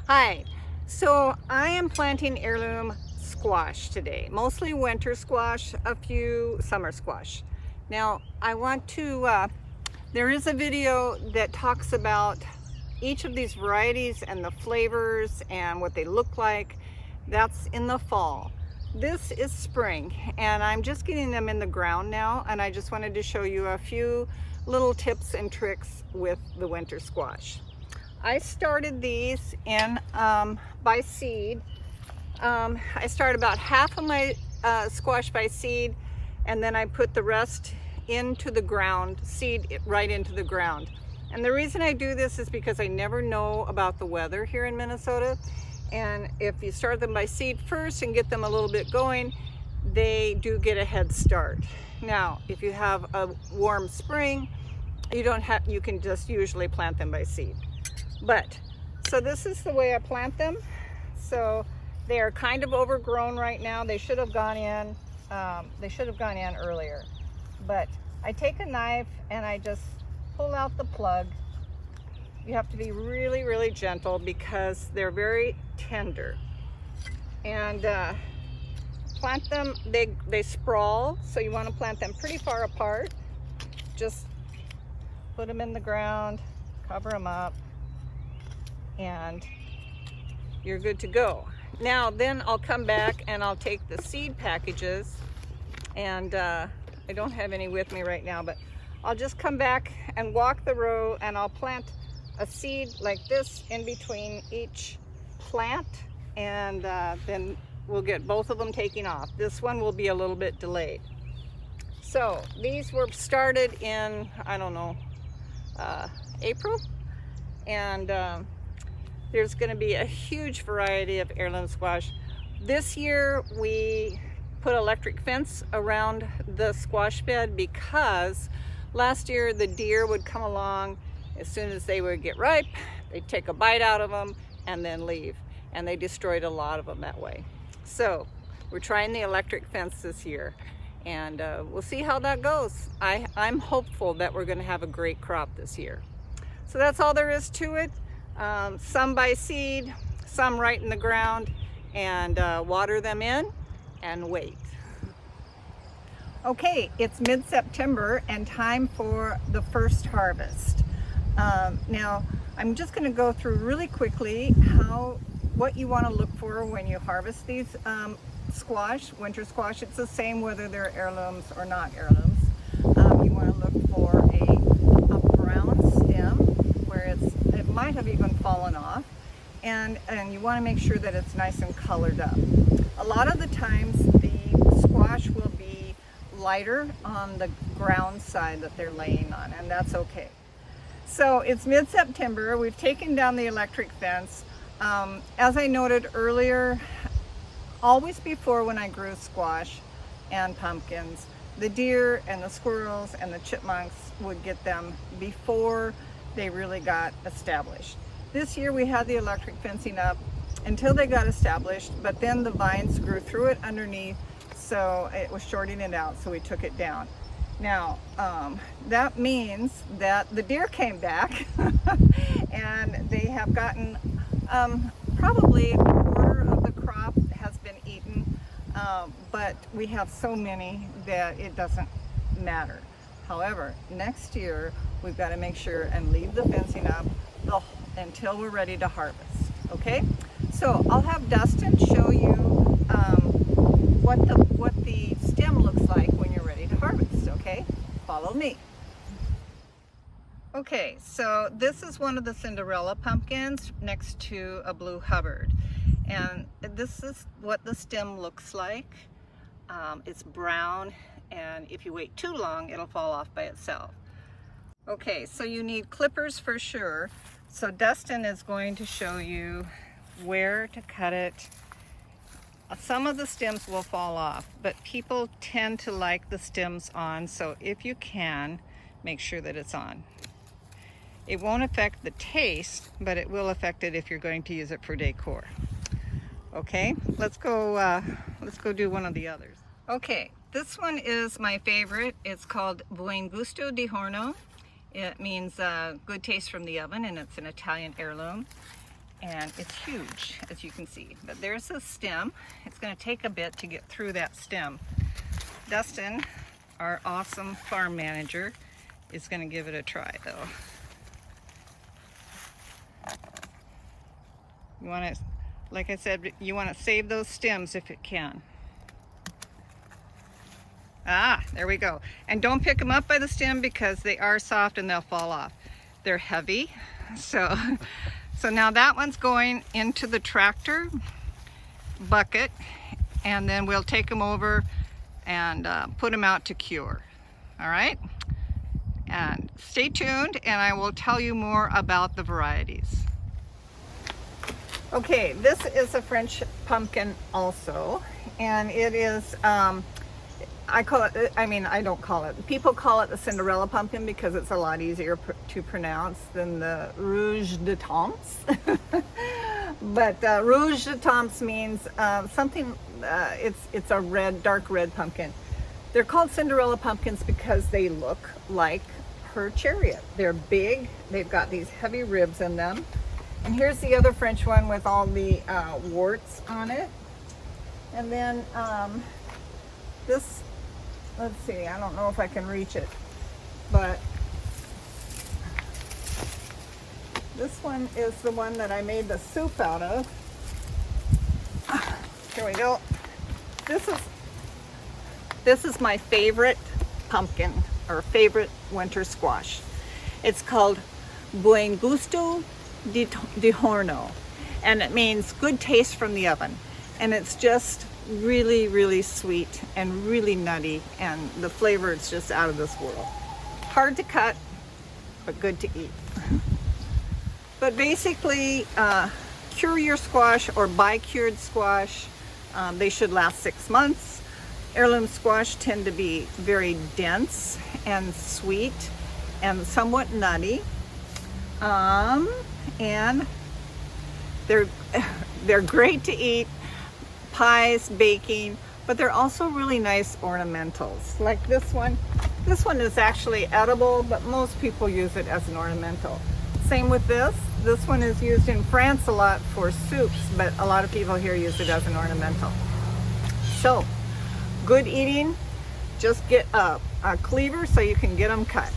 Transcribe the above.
Hi, so I am planting heirloom squash today, mostly winter squash, a few summer squash. Now I want to, there is a video that talks about each of these varieties and the flavors and what they look like. That's in the fall. This is spring and I'm just getting them in the ground now, and I just wanted to show you a few little tips and tricks with the winter squash. I started these in by seed. I started about half of my squash by seed, and then I put the rest into the ground, seed right into the ground. And the reason I do this is because I never know about the weather here in Minnesota. And if you start them by seed first and get them a little bit going, they do get a head start. Now, if you have a warm spring, you can just usually plant them by seed. But, so this is the way I plant them. So they are kind of overgrown right now. They should have gone in, earlier. But I take a knife and I just pull out the plug. You have to be really, really gentle because they're very tender. And plant them, they sprawl, so you want to plant them pretty far apart. Just put them in the ground, cover them up, and you're good to go. Now then I'll come back and I'll take the seed packages, and I don't have any with me right now, but I'll just come back and walk the row, and I'll plant a seed like this in between each plant, and then we'll get both of them taking off. This one will be a little bit delayed. So these were started in, I don't know, April, and there's going to be a huge variety of heirloom squash. This year we put electric fence around the squash bed because last year the deer would come along. As soon as they would get ripe, they'd take a bite out of them and then leave, and they destroyed a lot of them that way. So we're trying the electric fence this year, and we'll see how that goes. I'm hopeful that we're going to have a great crop this year. So that's all there is to it. Some by seed, some right in the ground, and water them in and wait. Okay, it's mid-September and time for the first harvest. Now I'm just going to go through really quickly what you want to look for when you harvest these winter squash. It's the same whether they're heirlooms or not heirlooms. You want to look for a brown stem where it might have even fallen off, and you want to make sure that it's nice and colored up. A lot of the times the squash will be lighter on the ground side that they're laying on, and that's okay. So it's mid-September. We've taken down the electric fence. As I noted earlier, always before, when I grew squash and pumpkins, the deer and the squirrels and the chipmunks would get them before they really got established. This year we had the electric fencing up until they got established, but then the vines grew through it underneath, so it was shorting it out, so we took it down. Now that means that the deer came back and they have gotten probably a quarter of the crop has been eaten, but we have so many that it doesn't matter. However, next year we've got to make sure and leave the fencing up until we're ready to harvest. Okay, so I'll have Dustin show you what the stem looks like when you're ready to harvest. Okay, follow me. Okay, so this is one of the Cinderella pumpkins next to a blue Hubbard, and this is what the stem looks like. It's brown, and if you wait too long it'll fall off by itself. Okay, so you need clippers for sure. So Dustin is going to show you where to cut it. Some of the stems will fall off, but people tend to like the stems on, so if you can, make sure that it's on. It won't affect the taste, but it will affect it if you're going to use it for decor. Okay, let's go do one of the others. Okay, this one is my favorite. It's called Buen Gusto di Horno. It means good taste from the oven, and it's an Italian heirloom. and it's huge, as you can see. But there's a stem. It's going to take a bit to get through that stem. Dustin, our awesome farm manager, is going to give it a try, though. You want to, like I said, you want to save those stems if it can. Ah, there we go. And don't pick them up by the stem because they are soft and they'll fall off. They're heavy. So now that one's going into the tractor bucket, and then we'll take them over and put them out to cure. All right? And stay tuned, and I will tell you more about the varieties. Okay, this is a French pumpkin also, and it is, I call it, I mean, I don't call it, people call it the Cinderella pumpkin because it's a lot easier to pronounce than the Rouge de Temps. But Rouge de Temps means something, it's a red, dark red pumpkin. They're called Cinderella pumpkins because they look like her chariot. They're big, they've got these heavy ribs in them. And here's the other French one with all the warts on it. And then this, let's see, I don't know if I can reach it, but this one is the one that I made the soup out of. Here we go. This is my favorite pumpkin, or favorite winter squash. It's called Buen Gusto di Horno, and it means good taste from the oven. And it's just really, really sweet and really nutty, and the flavor is just out of this world. Hard to cut, but good to eat. But basically, cure your squash or buy cured squash. They should last 6 months. Heirloom squash tend to be very dense and sweet and somewhat nutty. And they're great to eat, pies, baking, but they're also really nice ornamentals. Like this one. This one is actually edible, but most people use it as an ornamental. Same with this. This one is used in France a lot for soups, but a lot of people here use it as an ornamental. So, good eating. Just get a cleaver so you can get them cut.